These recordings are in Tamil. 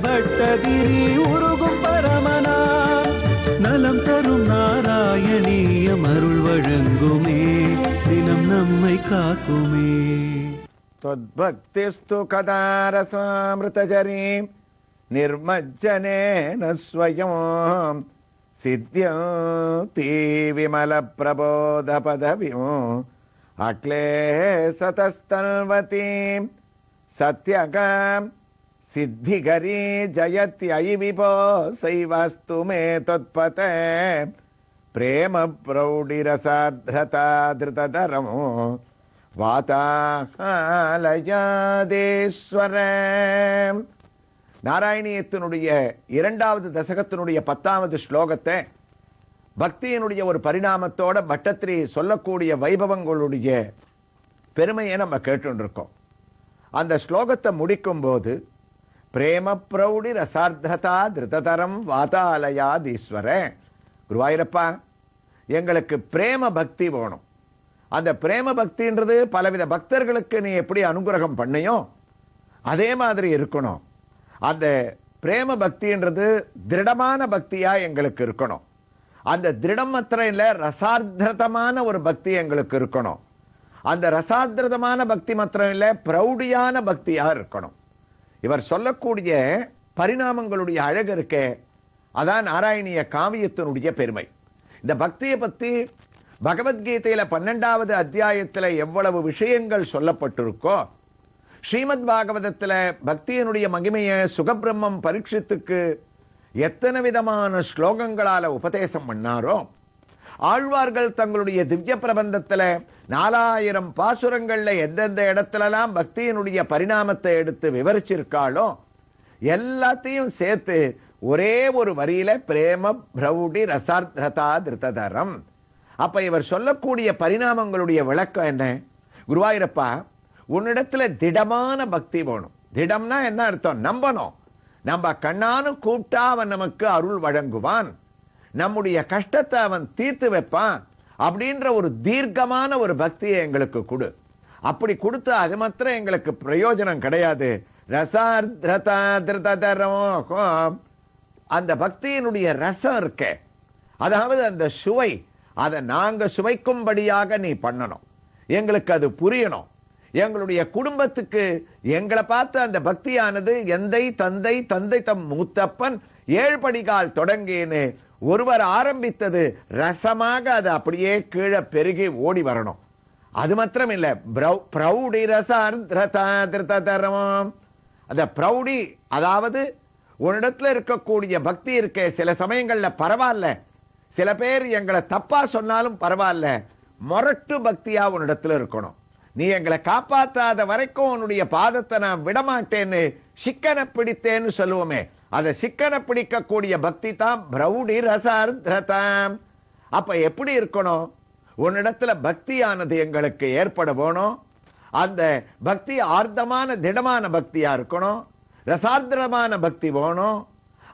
பட்டதிரி உருகும் பரமனாம் நலம் தரும் நாராயணீயம் அருள் வழங்குமே தினம் நம்மை காக்குமே. त्वद्भक्तिस्तु कदा रसामृतजरीं निर्मज्जनेन स्वयं सिद्ध्यन्ति विमलप्रबोधपदवीम् अक्लेशतस्तन्वतीं सत्यगां सिद्धिकरी जयत्ययि विभो सैवास्तु मे त्वत्पते प्रेम प्रौढिरसार्द्रता धृतधरम् வாதாலயாதேஸ்வரம். நாராயணியத்தினுடைய 2வது தசகத்தினுடைய 10வது ஸ்லோகத்தை பக்தியினுடைய ஒரு பரிணாமத்தோட பட்டத்திரி சொல்லக்கூடிய வைபவங்களுடைய பெருமையை நம்ம கேட்டுருக்கோம். அந்த ஸ்லோகத்தை முடிக்கும் போது பிரேம பிரௌடி ரசார்த்ததா திருததரம் வாதாலயாதீஸ்வர, குருவாயூரப்பா எங்களுக்கு பிரேம பக்தி வேணும். அந்த பிரேம பக்தின்றது பலவித பக்தர்களுக்கு நீ எப்படி அனுகிரகம் பண்ணியோ அதே மாதிரி இருக்கணும். அந்த பிரேம பக்தின்றது திருடமான பக்தியா எங்களுக்கு இருக்கணும். அந்த திருடம் மாத்திரம் இல்ல, ரசார்த்தமான ஒரு பக்தி எங்களுக்கு இருக்கணும். அந்த ரசார்த்தமான பக்தி மாத்திரம் இல்ல, பிரௌடியான பக்தியா இருக்கணும். இவர் சொல்லக்கூடிய பரிணாமங்களுடைய அழகு இருக்கே, அதான் நாராயணிய காவியத்தினுடைய பெருமை. இந்த பக்தியை பத்தி பகவத்கீதையில 12வது அத்தியாயத்துல எவ்வளவு விஷயங்கள் சொல்லப்பட்டிருக்கோ, ஸ்ரீமத் பாகவதத்துல பக்தியினுடைய மகிமையை சுகபிரம்மம் பரீட்சித்துக்கு எத்தனை விதமான ஸ்லோகங்களால உபதேசம் பண்ணாரோ, ஆழ்வார்கள் தங்களுடைய திவ்ய பிரபந்தத்துல 4000 பாசுரங்கள்ல எந்தெந்த இடத்துலலாம் பக்தியினுடைய பரிணாமத்தை எடுத்து விவரிச்சிருக்காளோ எல்லாத்தையும் சேர்த்து ஒரே ஒரு வரியில பிரேம பிரௌடி ரசார்த்ததா திருததரம். அப்ப இவர் சொல்லக்கூடிய பரிணாமங்களுடைய விளக்கம் என்ன? குருவாயூரப்பா, உன்னிடத்துல திடமான பக்தி வேணும். திடம்னா என்ன அர்த்தம்? நம்பணும். நம்ம கண்ணானு கூப்பிட்டா அவன் நமக்கு அருள் வழங்குவான், நம்முடைய கஷ்டத்தை அவன் தீர்த்து வைப்பான் அப்படின்ற ஒரு தீர்க்கமான ஒரு பக்தியை எங்களுக்கு கொடு. அப்படி கொடுத்து அது மாத்திரம் எங்களுக்கு பிரயோஜனம் கிடையாது. ரசார்த்ததா திருததரம், அந்த பக்தியினுடைய ரசம் இருக்க, அதாவது அந்த சுவை, அதை நாங்க சுவைக்கும்படியாக நீ பண்ணணும். எங்களுக்கு அது புரியணும். எங்களுடைய குடும்பத்துக்கு எங்களை பார்த்து அந்த பக்தியானது எந்தை தந்தை தந்தை தம் மூத்தப்பன் 7 படிகால் தொடங்கின்னு ஒருவர் ஆரம்பித்தது ரசமாக அது அப்படியே கீழே பெருகி ஓடி வரணும். அது மாத்திரம் இல்ல, பிரௌடி ரசார்த்ததரம், அந்த பிரௌடி, அதாவது உன்னிடத்துல இருக்கக்கூடிய பக்தி இருக்க, சில சமயங்கள்ல பரவாயில்ல, சில பேர் எங்களை தப்பா சொன்னாலும் பரவாயில்ல, மொரட்டு பக்தியா உன்னிடத்துல இருக்கணும். நீ எங்களை காப்பாத்தாத வரைக்கும் உன்னுடைய பாதத்தை நான் விடமாட்டேன்னு சிக்கன பிடித்தேன்னு சொல்லுவோமே, அதை சிக்கன பிடிக்கக்கூடிய பக்தி தான் பிரௌடி ரசார்த்ததம். அப்ப எப்படி இருக்கணும்? உன்னிடத்துல பக்தியானது எங்களுக்கு ஏற்பட வேணும். அந்த பக்தி ஆர்த்தமான திடமான பக்தியா இருக்கணும், ரசார்த்தமான பக்தி வேணும்.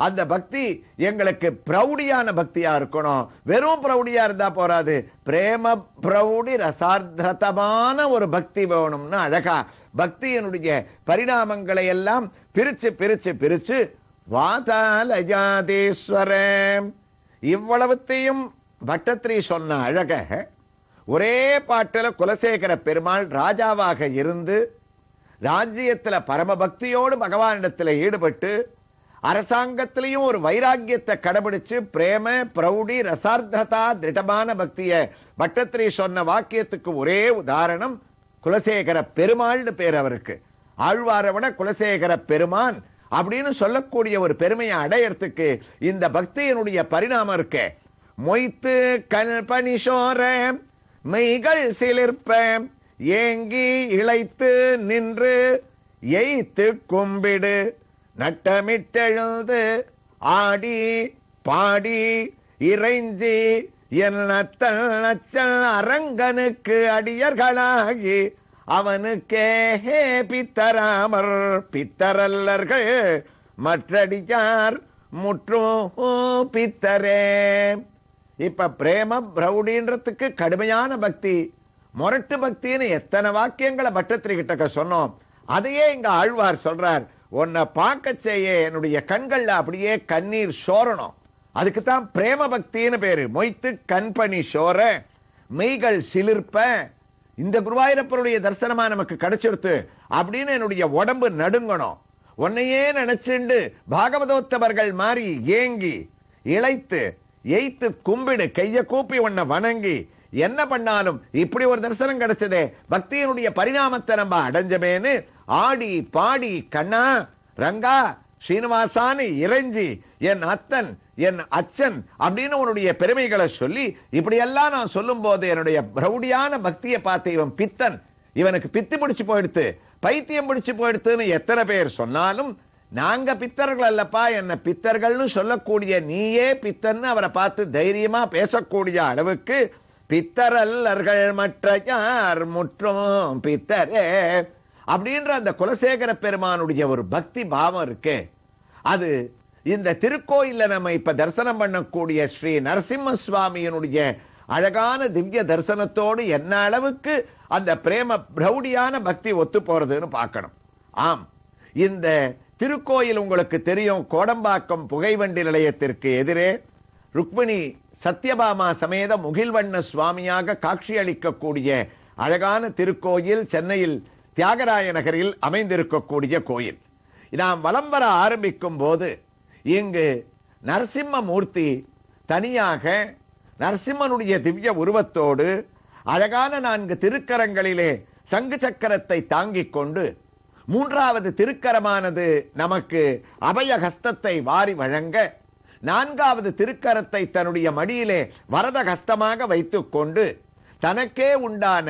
அந்த பக்தி எங்களுக்கு பிரௌடியான பக்தியா இருக்கணும். வெறும் பிரௌடியா இருந்தா போராது, பிரேம பிரௌடி ரசார்த்தமான ஒரு பக்தி வேணும்னு அழகா பக்தியினுடைய பரிணாமங்களை எல்லாம் பிரிச்சு பிரிச்சு பிரிச்சு வாதாலயாதீஸ்வரம் இவ்வளவுத்தையும் பட்டத்திரி சொன்ன அழக ஒரே பாட்டுல குலசேகர பெருமாள் ராஜாவாக இருந்து ராஜ்யத்துல பரம பக்தியோடு பகவானிடத்துல ஈடுபட்டு அரசாங்கத்திலையும் ஒரு வைராக்கியத்தை கடைபிடிச்சு பிரேம பிரௌடி ரசார்த்ததா திடமான பக்திய பட்டத்திரி சொன்ன வாக்கியத்துக்கு ஒரே உதாரணம் குலசேகர பெருமாள்னு பேர் அவருக்கு. ஆழ்வாரை விட குலசேகர பெருமான் அப்படின்னு சொல்லக்கூடிய ஒரு பெருமையை அடையறதுக்கு இந்த பக்தியினுடைய பரிணாமம் இருக்க. மொய்த்து கல்பனிஷோர மெய்கள் சிலிர்ப்ப ஏங்கி இழைத்து நின்று எய்த்து கும்பிடு நட்டமிட்டெழுந்து ஆடி பாடி இறைஞ்சி என் நச்சல் அரங்கனுக்கு அடியர்களாகி அவனுக்கே பித்தராமர் பித்தரல்லர்கள் மற்றடியார் முற்றும் பித்தரே. இப்ப பிரேம பிரௌடின்றதுக்கு கடுமையான பக்தி, மொரட்டு பக்தின்னு எத்தனை வாக்கியங்களை பட்டத்திரி கிட்டக்க சொன்னோம். அதையே இங்க ஆழ்வார் சொல்றார். உன்னை பார்க்க செய்ய என்னுடைய கண்கள்ல அப்படியே கண்ணீர் சோரணும். அதுக்குத்தான் பிரேம பக்தின்னு பேரு. மொய்த்து கண்பனி சோர மெய்கள் சிலிர்ப்ப இந்த குருவாயூரப்பருடைய தரிசனமா நமக்கு கிடைச்சிருத்து அப்படின்னு என்னுடைய உடம்பு நடுங்கணும். உன்னையே நினைச்சுண்டு பாகவதோத்தவர்கள் மாறி ஏங்கி இளைத்து எய்த்து கும்பிடு கைய கூப்பி உன்னை வணங்கி என்ன பண்ணாலும் இப்படி ஒரு தரிசனம் கிடைச்சதே, பக்தியினுடைய பரிணாமத்தை நம்ம அடைஞ்சமேன்னு ஆடி பாடி கண்ணா ரங்கா ஸ்ரீனிவாசான்னு இறைஞ்சி என் அத்தன் என் அச்சன் அப்படின்னு உன்னுடைய பெருமைகளை சொல்லி இப்படியெல்லாம் நான் சொல்லும் போது என்னுடைய பிரௌடியான பக்தியை பார்த்து இவன் பித்தன், இவனுக்கு பித்து பிடிச்சு போயிடுத்து, பைத்தியம் பிடிச்சு போயிடுத்துன்னு எத்தனை பேர் சொன்னாலும் நாங்க பித்தர்கள் அல்லப்பா, என்ன பித்தர்கள்னு சொல்லக்கூடிய நீயே பித்தன்னு அவரை பார்த்து தைரியமா பேசக்கூடிய அளவுக்கு பித்தரல்லர்கள் மற்ற யார் முற்றும் பித்தரே அப்படின்ற அந்த குலசேகர பெருமானுடைய ஒரு பக்தி பாவம் இருக்கு. அது இந்த திருக்கோயில்ல நம்ம இப்ப தரிசனம் பண்ணக்கூடிய ஸ்ரீ நரசிம்ம சுவாமியினுடைய அழகான திவ்ய தரிசனத்தோடு என்ன அளவுக்கு அந்த பிரேம பிரௌடியான பக்தி ஒத்து போறதுன்னு பார்க்கணும். ஆம், இந்த திருக்கோயில் உங்களுக்கு தெரியும், கோடம்பாக்கம் புகைவண்டி நிலையத்திற்கு எதிரே ருக்மிணி சத்யபாமா சமேத முகில்வண்ண சுவாமியாக காட்சி அளிக்கக்கூடிய அழகான திருக்கோயில் சென்னையில் தியாகராய நகரில் அமைந்திருக்கக்கூடிய கோயில். நாம் வலம் வர ஆரம்பிக்கும் போது இங்கு நரசிம்ம மூர்த்தி தனியாக நரசிம்மனுடைய திவ்ய உருவத்தோடு அழகான 4 திருக்கரங்களிலே சங்கு சக்கரத்தை தாங்கிக் கொண்டு, மூன்றாவது திருக்கரமானது நமக்கு அபய ஹஸ்தத்தை வாரி வழங்க, 4வது திருக்கரத்தை தன்னுடைய மடியிலே வரத ஹஸ்தமாக வைத்துக் கொண்டு தனக்கே உண்டான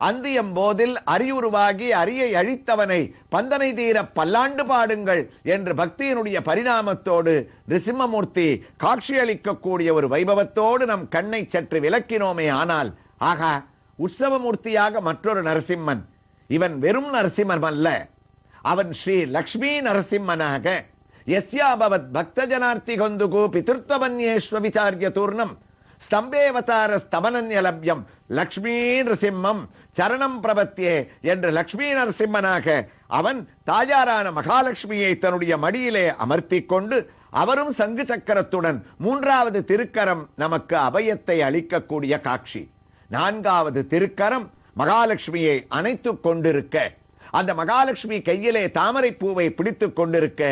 அந்தியம் போதில் அரியுருவாகி அரியை அழித்தவனை பந்தனை தீர பல்லாண்டு பாடுங்கள் என்று பக்தியினுடைய பரிணாமத்தோடு நிருசிம்மமூர்த்தி காட்சியளிக்கக்கூடிய ஒரு வைபவத்தோடு நம் கண்ணை சற்று விலக்கினோமே. ஆனால் ஆகா, உற்சவமூர்த்தியாக மற்றொரு நரசிம்மன். இவன் வெறும் நரசிம்மன் அல்ல, அவன் ஸ்ரீ லக்ஷ்மி நரசிம்மனாக யஸ்யாபவத் பக்த ஜனார்த்தி கொந்துகு பிதிருத்தவன்யேஸ்வ விசாரிய தூர்ணம் ஸ்தம்பேவதார ஸ்தபனன்யலப்யம் லக்ஷ்மீ நரசிம்மம் சரணம் பிரபத்தியே என்று லக்ஷ்மி நரசிம்மனாக அவன் தாயாரான மகாலட்சுமியை தன்னுடைய மடியிலே அமர்த்தி கொண்டு அவரும் சங்கு சக்கரத்துடன் 3வது திருக்கரம் நமக்கு அபயத்தை அளிக்கக்கூடிய காட்சி. 4வது திருக்கரம் மகாலட்சுமியை அணைத்துக் கொண்டிருக்க, அந்த மகாலட்சுமி கையிலே தாமரை பூவை பிடித்துக் கொண்டிருக்க,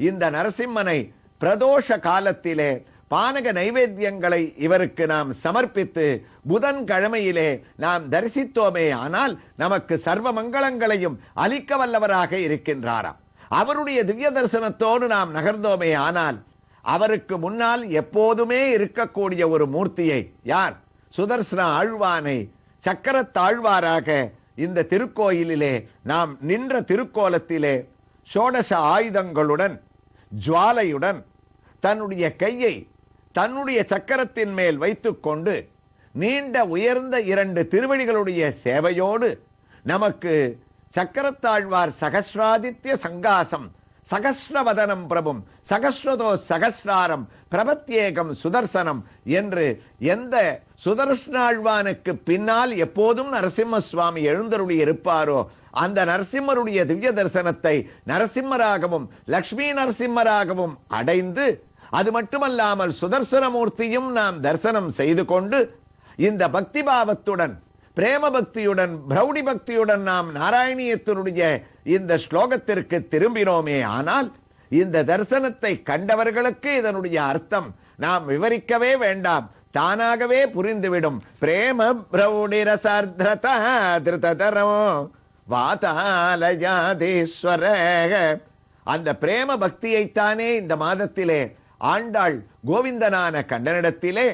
இந்த நரசிம்மனை பிரதோஷ காலத்திலே பானக நைவேத்தியங்களை இவருக்கு நாம் சமர்ப்பித்து புதன்கிழமையிலே நாம் தரிசித்தோமே ஆனால் நமக்கு சர்வ மங்களங்களையும் அளிக்க வல்லவராக இருக்கின்றாராம். அவருடைய திவ்ய தரிசனத்தோடு நாம் நகர்ந்தோமே ஆனால் அவருக்கு முன்னால் எப்போதுமே இருக்கக்கூடிய ஒரு மூர்த்தியை, யார்? சுதர்சன ஆழ்வானை சக்கரத்தாழ்வாராக இந்த திருக்கோயிலிலே நாம் நின்ற திருக்கோலத்திலே ஷோடச ஆயுதங்களுடன் ஜுவாலையுடன் தன்னுடைய கையை தன்னுடைய சக்கரத்தின் மேல் வைத்துக் கொண்டு நீண்ட உயர்ந்த 2 திருவடிகளுடைய சேவையோடு நமக்கு சக்கரத்தாழ்வார் சகஸ்ராதித்ய சங்காசம் சகஸ்ரவதனம் பிரபும் சகஸ்ரதோ சகஸ்ராரம் பிரபத்யேகம் சுதர்சனம் என்று எந்த சுதர்சனாழ்வானுக்கு பின்னால் எப்போதும் நரசிம்ம சுவாமி எழுந்தருளி இருப்பாரோ அந்த நரசிம்மருடைய திவ்ய தரிசனத்தை நரசிம்மராகவும் லக்ஷ்மி நரசிம்மராகவும் அடைந்து, அது மட்டுமல்லாமல் சுதர்சனமூர்த்தியும் நாம் தரிசனம் செய்து கொண்டு இந்த பக்தி பாவத்துடன் பிரேம பக்தியுடன் பிரௌடி பக்தியுடன் நாம் நாராயணியத்தினுடைய இந்த ஸ்லோகத்திற்கு திரும்பினோமே ஆனால் இந்த தரிசனத்தை கண்டவர்களுக்கு இதனுடைய அர்த்தம் நாம் விவரிக்கவே வேண்டாம், தானாகவே புரிந்துவிடும். பிரேம பிரௌடி ரசார்த்ததா திருததரோ வாதாலயாதீஸ்வர, அந்த பிரேம பக்தியைத்தானே இந்த மாதத்திலே ஆண்டாள் கோவிந்தனான கண்டனிடத்திலே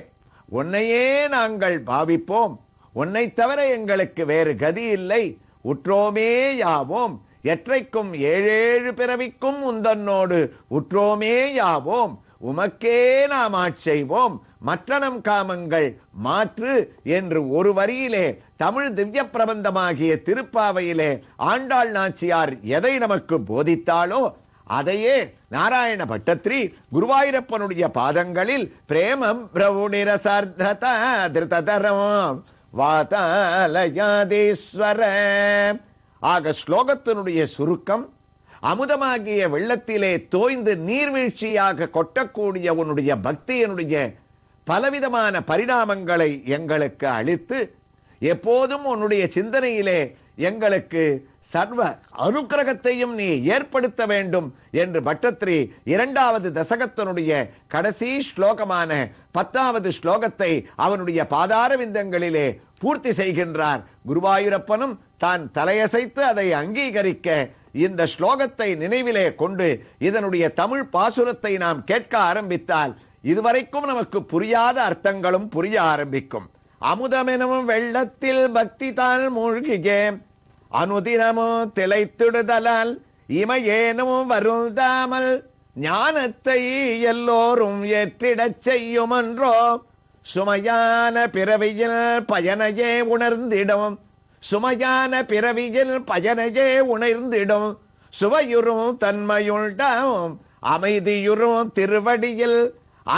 உன்னையே நாங்கள் பாவிப்போம், உன்னை தவிர எங்களுக்கு வேறு கதி இல்லை, உற்றோமே யாவோம், எற்றைக்கும் 7 பிறவிக்கும் உந்தன்னோடு உற்றோமே யாவோம், உமக்கே நாம் ஆட்செய்வோம், மற்ற நம் காமங்கள் மாற்று என்று ஒரு வரியிலே தமிழ் திவ்ய பிரபந்தமாகிய திருப்பாவையிலே ஆண்டாள் நாச்சியார் எதை நமக்கு போதித்தாளோ அதையே நாராயண பட்டத்ரி குருவாயூரப்பனுடைய பாதங்களில் பிரேமம் பிரவுடிரசார்த்ததா திருததரம் வாதாலயாதீஸ்வர ஆக ஸ்லோகத்தினுடைய சுருக்கம், அமுதமாகிய வெள்ளத்திலே தோய்ந்து நீர்வீழ்ச்சியாக கொட்டக்கூடிய உன்னுடைய பக்தியினுடைய பலவிதமான பரிணாமங்களை எங்களுக்கு அளித்து எப்போதும் உன்னுடைய சிந்தனையிலே எங்களுக்கு சர்வ அனுக்கிரகத்தையும் நீ ஏற்படுத்த வேண்டும் என்று பட்டத்திரி இரண்டாவது தசகத்தினுடைய கடைசி ஸ்லோகமான 10வது ஸ்லோகத்தை அவனுடைய பாதார விந்தங்களிலே பூர்த்தி செய்கின்றார். குருவாயூரப்பனும் தான் தலையசைத்து அதை அங்கீகரிக்க இந்த ஸ்லோகத்தை நினைவிலே கொண்டு இதனுடைய தமிழ் பாசுரத்தை நாம் கேட்க ஆரம்பித்தால் இதுவரைக்கும் நமக்கு புரியாத அர்த்தங்களும் புரிய ஆரம்பிக்கும். அமுதமெனும் வெள்ளத்தில் பக்தி தான் மூழ்கியே அனுதினமோ திளைத்திடுதலால் இமையேனும் வருந்தாமல் ஞானத்தை எல்லோரும் ஏற்றிடச் செய்யுமன்றோ சுமையான பிறவியில் பயனையே உணர்ந்திடும் சுமையான பிறவியில் பயனையே உணர்ந்திடும் சுவையுறும் தன்மையுண்டாம் அமைதியுறும் திருவடியில்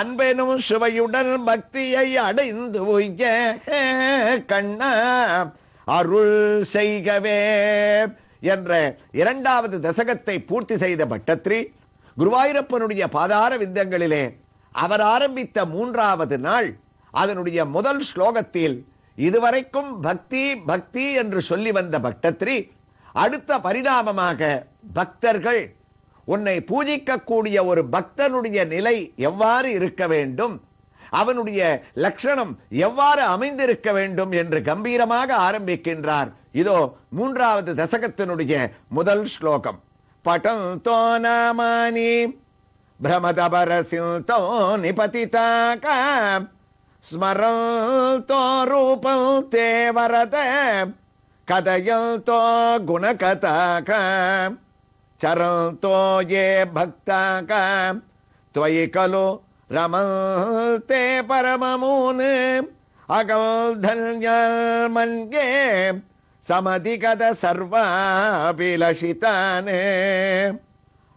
அன்பெனும் சுவையுடன் பக்தியை அடைந்து உய்ய கண்ணா அருள் செய்கவே என்ற இரண்டாவது தசகத்தை பூர்த்தி செய்த பட்டத்திரி குருவாயூரப்பனுடைய பாதார விந்தங்களிலே அவர் ஆரம்பித்த 3வது நாள் அதனுடைய முதல் ஸ்லோகத்தில் இதுவரைக்கும் பக்தி பக்தி என்று சொல்லி வந்த பட்டத்திரி அடுத்த பரிணாமமாக பக்தர்கள் உன்னை பூஜிக்கக்கூடிய ஒரு பக்தனுடைய நிலை எவ்வாறு இருக்க வேண்டும் அவனுடைய லட்சணம் எவ்வாறு அமைந்திருக்க வேண்டும் என்று கம்பீரமாக ஆரம்பிக்கின்றார். இதோ 3வது தசகத்தினுடைய முதல் ஸ்லோகம். பட்டந்தோ நாமானி பிரமதபரசிந்தோ நிபதிதாக ஸ்மரந்தோ ரூபம் தே வரத கதயந்தோ குணகதாக சரந்தோ யே பக்தாக त्वयि खलु रमन्ते परममून् अगौधन्यमन्ये समधिगत सर्वाभिलषिताने.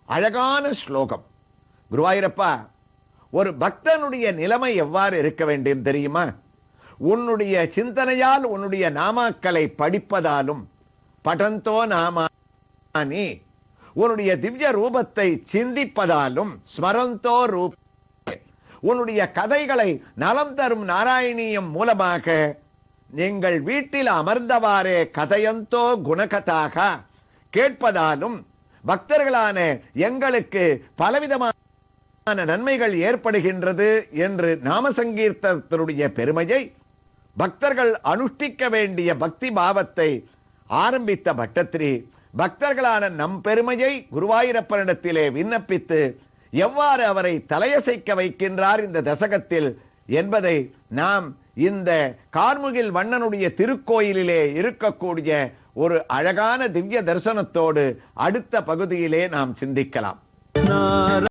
அழகான ஸ்லோகம். குருவாயூரப்பா, ஒரு பக்தனுடைய நிலைமை எவ்வாறு இருக்க வேண்டும் தெரியுமா? உன்னுடைய சிந்தனையால் உன்னுடைய நாமாக்களை படிப்பதாலும் படந்தோ நாமானி உன்னுடைய திவ்ய ரூபத்தை சிந்திப்பதாலும் ஸ்மரந்தோ ரூப உன்னுடைய கதைகளை நலம் தரும் நாராயணியம் மூலமாக நீங்கள் வீட்டில் அமர்ந்தவாறே கதையந்தோ குணகதாக கேட்பதாலும் பக்தர்களான எங்களுக்கு பலவிதமான நன்மைகள் ஏற்படுகின்றது என்று நாம சங்கீர்த்தனுடைய பெருமையை பக்தர்கள் அனுஷ்டிக்க வேண்டிய பக்தி பாவத்தை ஆரம்பித்த பட்டத்திரி பக்தர்களான நம் பெருமையை குருவாயூரப்பனிடத்திலே விண்ணப்பித்து எவ்வாறு அவரை தலையசைக்க வைக்கின்றார் இந்த தசகத்தில் என்பதை நாம் இந்த கார்முகில் வண்ணனுடைய திருக்கோயிலிலே இருக்கக்கூடிய ஒரு அழகான திவ்ய தரிசனத்தோடு அடுத்த பகுதியிலே நாம் சிந்திக்கலாம்.